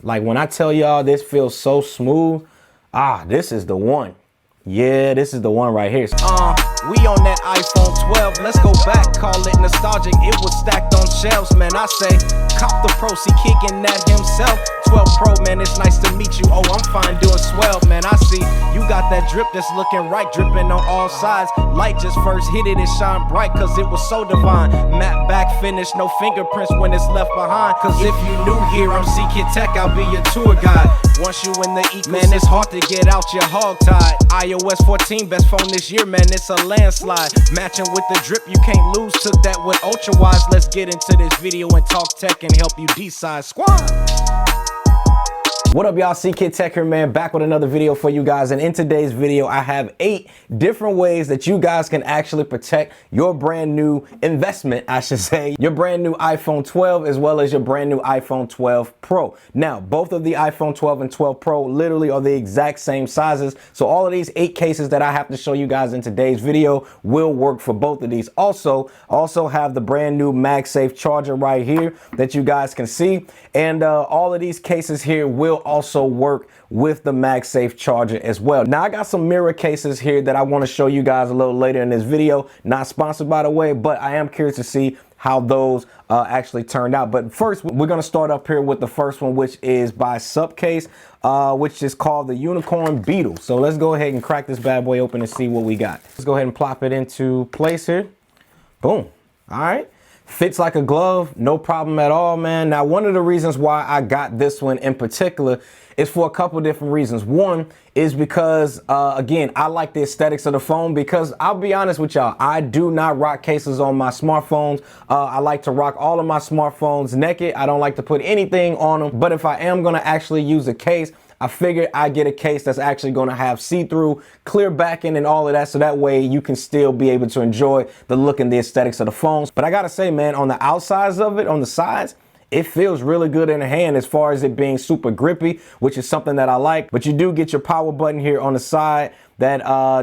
Like when I tell y'all this feels so smooth, this is the one. Yeah, this is the one right here. We on that iPhone 12, let's go back, call it nostalgic. It was stacked on shelves, man. I say, cop the Pro, see kicking that himself. 12 Pro, man, it's nice to meet you. Oh, I'm fine doing swell, man. I see you got that drip that's looking right, dripping on all sides. Light just first hit it, it shine bright, cause it was so divine. Matte back finish, no fingerprints when it's left behind. Cause if you new here, I'm CKid Tech, I'll be your tour guide. Once you in the ecosystem, man, it's hard to get out your hog tied. iOS 14, best phone this year, man, it's a landslide. Matching with the drip, you can't lose. Took that with ultra wise. Let's get into this video and talk tech and help you decide. Squad. What up, y'all? CKid Tech here, man, back with another video for you guys. And in today's video, I have 8 different ways that you guys can actually protect your brand new investment, I should say, your brand new iPhone 12 as well as your brand new iPhone 12 Pro. Now, both of the iPhone 12 and 12 Pro literally are the exact same sizes. So all of these 8 cases that I have to show you guys in today's video will work for both of these. Also have the brand new Magsafe Charger right here that you guys can see. And all of these cases here will also work with the Magsafe Charger as well. Now I got some mirror cases here that I want to show you guys a little later in this video. Not sponsored, by the way, but I am curious to see how those actually turned out. But first, we're going to start up here with the first one, which is by Subcase, which is called the Unicorn Beetle. So let's go ahead and crack this bad boy open and see what we got. Let's go ahead and plop it into place here. Boom. All right. Fits like a glove, no problem at all, man. Now, one of the reasons why I got this one in particular is for a couple different reasons. One is because, again, I like the aesthetics of the phone because I'll be honest with y'all, I do not rock cases on my smartphones. I like to rock all of my smartphones naked. I don't like to put anything on them. But if I am going to actually use a case, I figured I'd get a case that's actually going to have see-through, clear backing and all of that. So that way you can still be able to enjoy the look and the aesthetics of the phones. But I got to say, man, on the outsides of it, on the sides, it feels really good in the hand as far as it being super grippy, which is something that I like. But you do get your power button here on the side that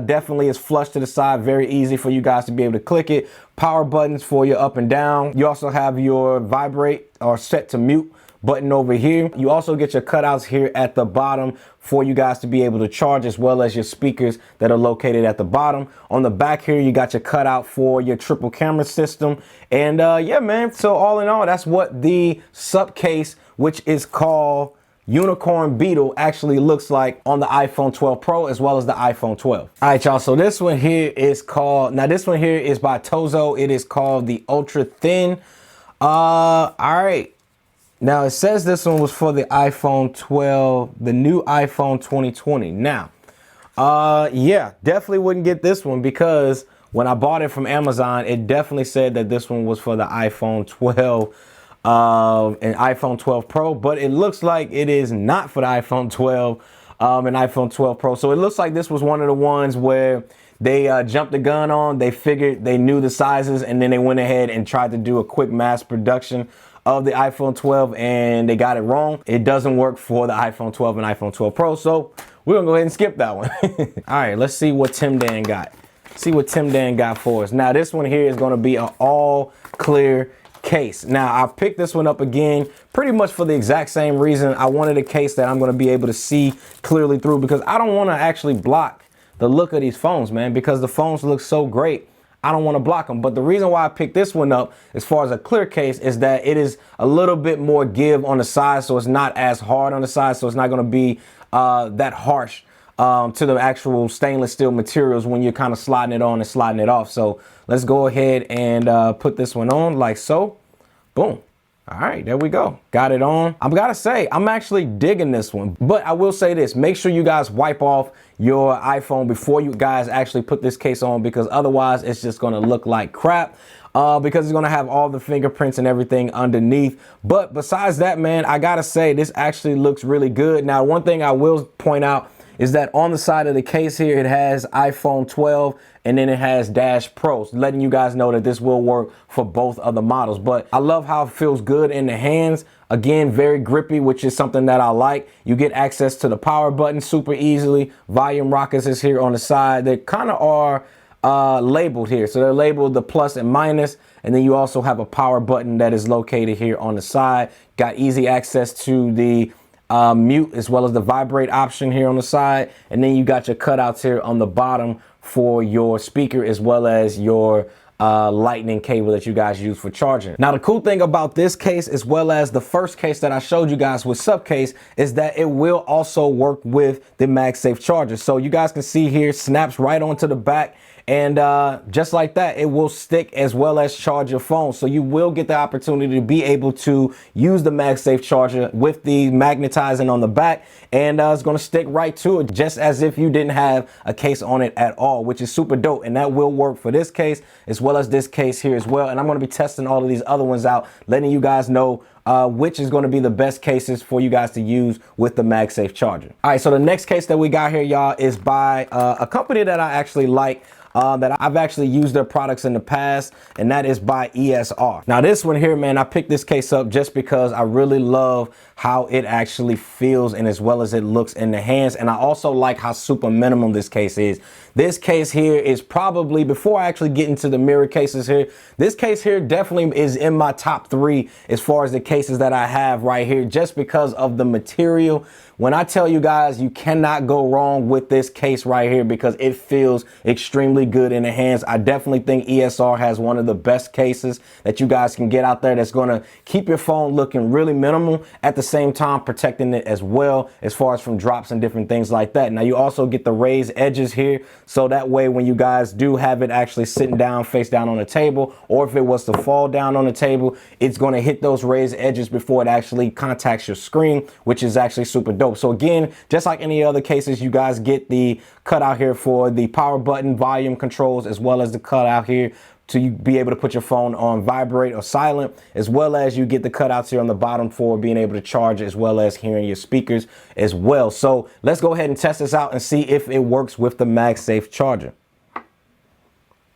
definitely is flush to the side. Very easy for you guys to be able to click it. Power buttons for your up and down. You also have your vibrate or set to mute button over here. You also get your cutouts here at the bottom for you guys to be able to charge, as well as your speakers that are located at the bottom. On the back here, you got your cutout for your triple camera system. And yeah, man, so all in all, that's what the Subcase, which is called Unicorn Beetle, actually looks like on the iPhone 12 Pro as well as the iPhone 12. All right, y'all, so this one here is called, now this one here is by Tozo. It is called the Ultra Thin. All right. Now, it says this one was for the iPhone 12, the new iPhone 2020. Now, yeah, definitely wouldn't get this one because when I bought it from Amazon, it definitely said that this one was for the iPhone 12 and iPhone 12 Pro, but it looks like it is not for the iPhone 12 and iPhone 12 Pro. So it looks like this was one of the ones where they jumped the gun on. They figured they knew the sizes, and then they went ahead and tried to do a quick mass production of the iPhone 12, and they got it wrong. It doesn't work for the iPhone 12 and iPhone 12 Pro, so we're gonna go ahead and skip that one. All right, let's see what Tim Dan got. See what Tim Dan got for us. Now, this one here is gonna be an all clear case. Now, I picked this one up again pretty much for the exact same reason. I wanted a case that I'm gonna be able to see clearly through because I don't wanna actually block the look of these phones, man, because the phones look so great. I don't want to block them. But the reason why I picked this one up as far as a clear case is that it is a little bit more give on the side. So it's not as hard on the side. So it's not going to be that harsh to the actual stainless steel materials when you're kind of sliding it on and sliding it off. So let's go ahead and put this one on like so. Boom. All right, there we go. Got it on. I've got to say, I'm actually digging this one. But I will say this, make sure you guys wipe off your iPhone before you guys actually put this case on, because otherwise it's just going to look like crap because it's going to have all the fingerprints and everything underneath. But besides that, man, I got to say this actually looks really good. Now, one thing I will point out is that on the side of the case here, it has iPhone 12 and then it has Dash Pro, letting you guys know that this will work for both of the models. But I love how it feels good in the hands. Again, very grippy, which is something that I like. You get access to the power button super easily. Volume rockers is here on the side. They kind of are labeled here. So they're labeled the plus and minus. And then you also have a power button that is located here on the side. Got easy access to the mute as well as the vibrate option here on the side. And then you got your cutouts here on the bottom for your speaker as well as your lightning cable that you guys use for charging. Now, the cool thing about this case, as well as the first case that I showed you guys with subcase, is that it will also work with the Magsafe Charger. So you guys can see here, snaps right onto the back. And just like that, it will stick as well as charge your phone. So you will get the opportunity to be able to use the Magsafe Charger with the magnetizing on the back. And it's going to stick right to it, just as if you didn't have a case on it at all, which is super dope. And that will work for this case as well as this case here as well. And I'm going to be testing all of these other ones out, letting you guys know which is going to be the best cases for you guys to use with the Magsafe Charger. All right, so the next case that we got here, y'all, is by a company that I actually like. That I've actually used their products in the past, and that is by ESR. Now this one here, man, I picked this case up just because I really love how it actually feels and as well as it looks in the hands. And I also like how super minimum this case is. This case here is probably, before I actually get into the mirror cases here, this case here definitely is in my top 3 as far as the cases that I have right here, just because of the material. When I tell you guys, you cannot go wrong with this case right here because it feels extremely good in the hands. I definitely think ESR has one of the best cases that you guys can get out there that's going to keep your phone looking really minimal, at the same time protecting it as well as far as from drops and different things like that. Now you also get the raised edges here, so that way when you guys do have it actually sitting down face down on the table, or if it was to fall down on the table, it's going to hit those raised edges before it actually contacts your screen, which is actually super dope. So again, just like any other cases, you guys get the cutout here for the power button volume controls, as well as the cutout here to be able to put your phone on vibrate or silent, as well as you get the cutouts here on the bottom for being able to charge, as well as hearing your speakers as well. So let's go ahead and test this out and see if it works with the Magsafe Charger.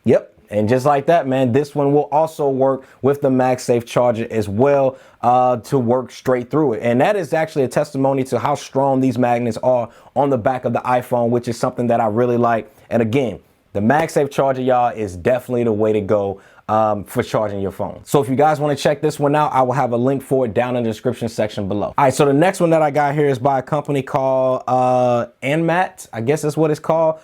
Yep. And just like that, man, this one will also work with the Magsafe Charger as well, to work straight through it. And that is actually a testimony to how strong these magnets are on the back of the iPhone, which is something that I really like. And again, the Magsafe Charger, y'all, is definitely the way to go for charging your phone. So if you guys want to check this one out, I will have a link for it down in the description section below. All right, so the next one that I got here is by a company called Anmat. I guess that's what it's called.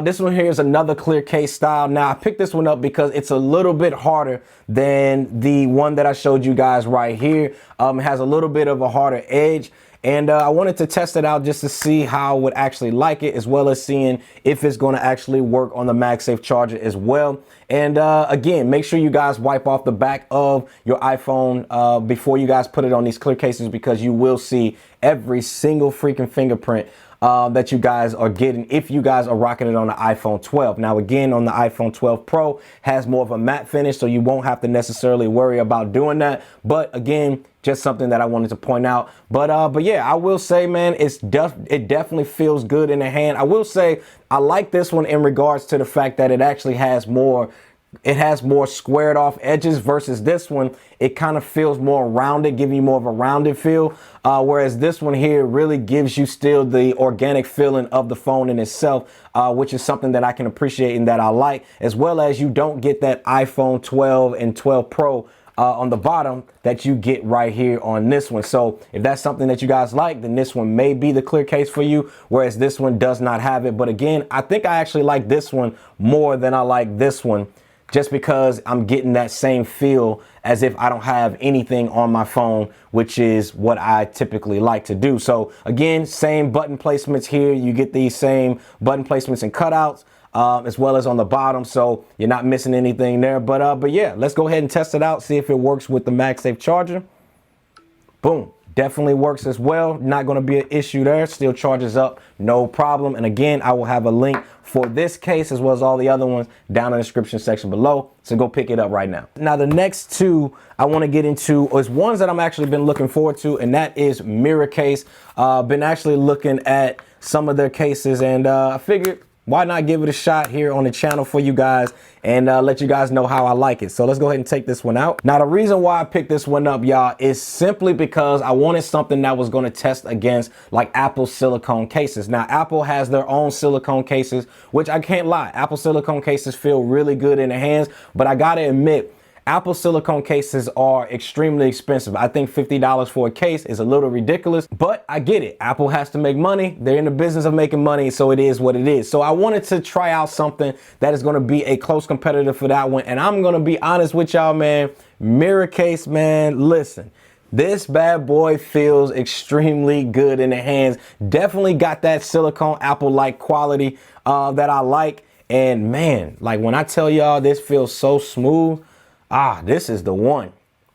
This one here is another clear case style. Now I picked this one up because it's a little bit harder than the one that I showed you guys right here. It has a little bit of a harder edge. And I wanted to test it out just to see how I would actually like it, as well as seeing if it's going to actually work on the Magsafe Charger as well. And again, make sure you guys wipe off the back of your iPhone before you guys put it on these clear cases, because you will see every single freaking fingerprint that you guys are getting if you guys are rocking it on the iPhone 12. Now, again, on the iPhone 12 Pro has more of a matte finish, so you won't have to necessarily worry about doing that. But again, just something that I wanted to point out. But yeah, I will say, man, it definitely feels good in the hand. I will say I like this one in regards to the fact that it actually has more. It has more squared off edges versus this one. It kind of feels more rounded, giving you more of a rounded feel. Whereas this one here really gives you still the organic feeling of the phone in itself, which is something that I can appreciate and that I like, as well as you don't get that iPhone 12 and 12 Pro on the bottom that you get right here on this one. So if that's something that you guys like, then this one may be the clear case for you, whereas this one does not have it. But again, I think I actually like this one more than I like this one, just because I'm getting that same feel as if I don't have anything on my phone, which is what I typically like to do. So again, same button placements here. You get these same button placements and cutouts, as well as on the bottom, so you're not missing anything there. But yeah, let's go ahead and test it out, see if it works with the Magsafe Charger. Boom. Definitely works as well. Not going to be an issue there. Still charges up, no problem. And again, I will have a link for this case as well as all the other ones down in the description section below. So go pick it up right now. Now, the next two I want to get into is ones that I'm actually been looking forward to, and that is Mirror Case. Been actually looking at some of their cases, and I figured, why not give it a shot here on the channel for you guys and let you guys know how I like it. So let's go ahead and take this one out. Now, the reason why I picked this one up, y'all, is simply because I wanted something that was going to test against like Apple silicone cases. Now, Apple has their own silicone cases, which I can't lie. Apple silicone cases feel really good in the hands, but I got to admit, Apple silicone cases are extremely expensive. I think $50 for a case is a little ridiculous, but I get it. Apple has to make money. They're in the business of making money, so it is what it is. So I wanted to try out something that is going to be a close competitor for that one. And I'm going to be honest with y'all, man. Mirror case, man, listen. This bad boy feels extremely good in the hands. Definitely got that silicone Apple-like quality that I like. And man, like when I tell y'all this feels so smooth, this is the one.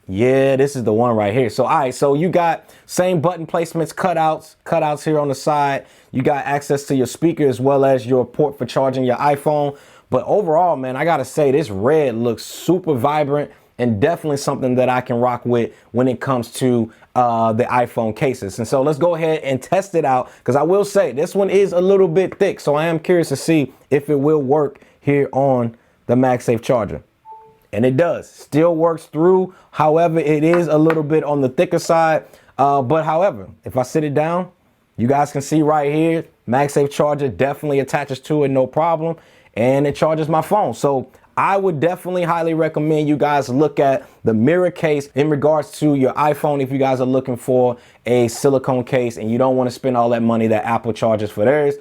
Yeah, this is the one right here. So, all right, so you got same button placements, cutouts here on the side. You got access to your speaker as well as your port for charging your iPhone. But overall, man, I gotta say this red looks super vibrant and definitely something that I can rock with when it comes to the iPhone cases. And so let's go ahead and test it out, because I will say this one is a little bit thick. So I am curious to see if it will work here on the Magsafe Charger. And it does. Still works through. However, it is a little bit on the thicker side. But however, if I sit it down, you guys can see right here, Magsafe Charger definitely attaches to it, no problem. And it charges my phone. So I would definitely highly recommend you guys look at the mirror case in regards to your iPhone if you guys are looking for a silicone case and you don't want to spend all that money that Apple charges for theirs.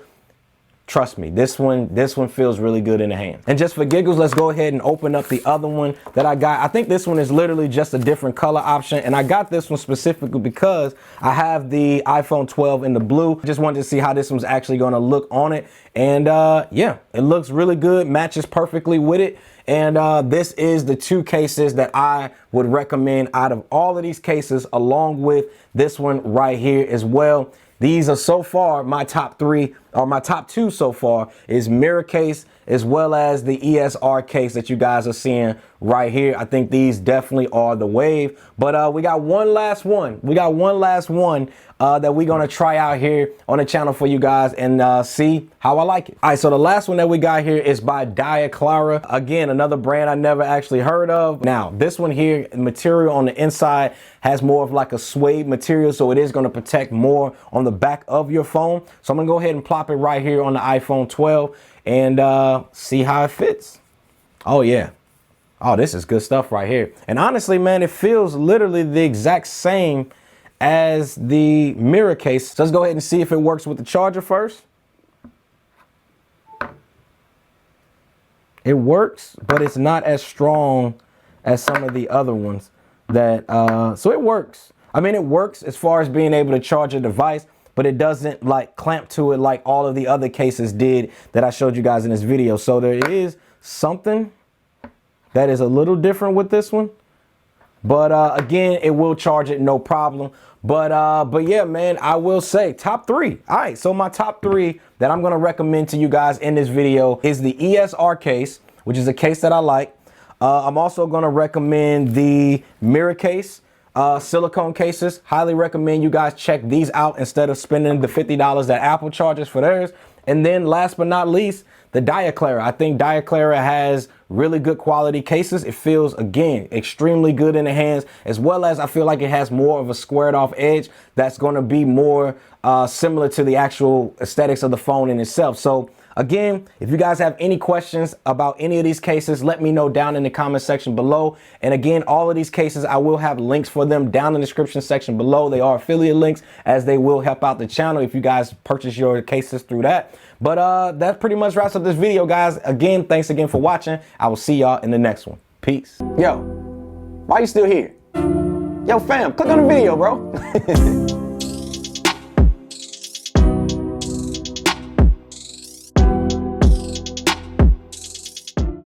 Trust me, this one feels really good in the hand. And just for giggles, let's go ahead and open up the other one that I got. I think this one is literally just a different color option. And I got this one specifically because I have the iPhone 12 in the blue. Just wanted to see how this one's actually going to look on it. And yeah, it looks really good, matches perfectly with it. And this is the two cases that I would recommend out of all of these cases, along with this one right here as well. These are so far my top three, or my top two so far, is mirror case as well as the ESR case that you guys are seeing right here. I think these definitely are the wave. But we got one last one. We got one last one that we're going to try out here on the channel for you guys and see how I like it. All right, so the last one that we got here is by Diaclara. Again, another brand I never actually heard of. Now, this one here, material on the inside has more of like a suede material, so it is going to protect more on the back of your phone. So I'm going to go ahead and plop it right here on the iPhone 12 and see how it fits. Oh, yeah. Oh, this is good stuff right here. And honestly, man, it feels literally the exact same as the mirror case. So let's go ahead and see if it works with the charger first. It works, but it's not as strong as some of the other ones that, so it works. I mean, it works as far as being able to charge a device, but it doesn't like clamp to it like all of the other cases did that I showed you guys in this video. So there is something that is a little different with this one. But again, it will charge it no problem. But yeah, man, I will say top three. All right, so my top three that I'm going to recommend to you guys in this video is the ESR case, which is a case that I like. I'm also going to recommend the mirror case. Silicone cases, highly recommend you guys check these out instead of spending the $50 that Apple charges for theirs. And then last but not least, the Diaclara. I think Diaclara has really good quality cases. It feels, again, extremely good in the hands, as well as I feel like it has more of a squared off edge that's going to be more similar to the actual aesthetics of the phone in itself. So again, if you guys have any questions about any of these cases, let me know down in the comment section below. And again, all of these cases, I will have links for them down in the description section below. They are affiliate links, as they will help out the channel if you guys purchase your cases through that. But that pretty much wraps up this video, guys. Again, thanks again for watching. I will see y'all in the next one. Peace. Yo, why you still here? Yo, fam, click on the video, bro.